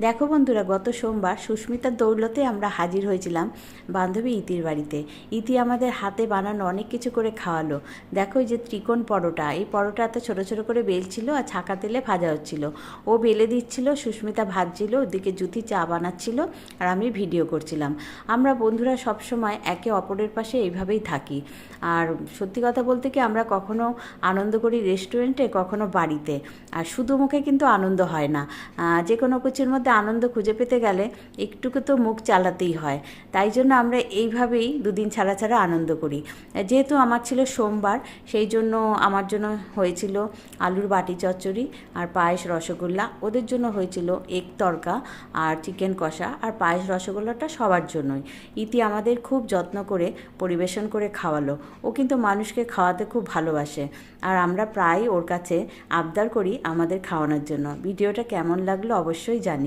দেখো বন্ধুরা, গত সোমবার সুস্মিতার দৌলতে আমরা হাজির হয়েছিলাম বান্ধবী ইতির বাড়িতে। ইতি আমাদের হাতে বানানো অনেক কিছু করে খাওয়ালো। দেখো এই যে ত্রিকোণ পরোটা, এই পরোটা এত ছোটো ছোটো করে বেলছিল আর ছাকা তেলে ভাজা হচ্ছিল। ও বেলে দিচ্ছিল, সুস্মিতা ভাজছিল, ওদিকে জুথি চা বানাচ্ছিল আর আমি ভিডিও করছিলাম। আমরা বন্ধুরা সবসময় একে অপরের পাশে এইভাবেই থাকি। আর সত্যি কথা বলতে কি, আমরা কখনো আনন্দ করি রেস্টুরেন্টে, কখনো বাড়িতে। আর শুধু মুখে কিন্তু আনন্দ হয় না, যে কোনো কিছুর মধ্যে আনন্দ খুঁজে পেতে গেলে একটুকু তো মুখ চালাতেই হয়। তাই জন্য আমরা এইভাবেই দুদিন ছাড়া ছাড়া আনন্দ করি। যেহেতু আমার ছিল সোমবার, সেই জন্য আমার জন্য হয়েছিল আলুর বাটি চচ্চড়ি আর পায়েস রসগোল্লা। ওদের জন্য হয়েছিল এগ তড়কা আর চিকেন কষা। আর পায়েস রসগোল্লাটা সবার জন্যই। ইতি আমাদের খুব যত্ন করে পরিবেশন করে খাওয়ালো। ও কিন্তু মানুষকে খাওয়াতে খুব ভালোবাসে, আর আমরা প্রায় ওর কাছে আবদার করি আমাদের খাওয়ানোর জন্য। ভিডিওটা কেমন লাগলো অবশ্যই জানি।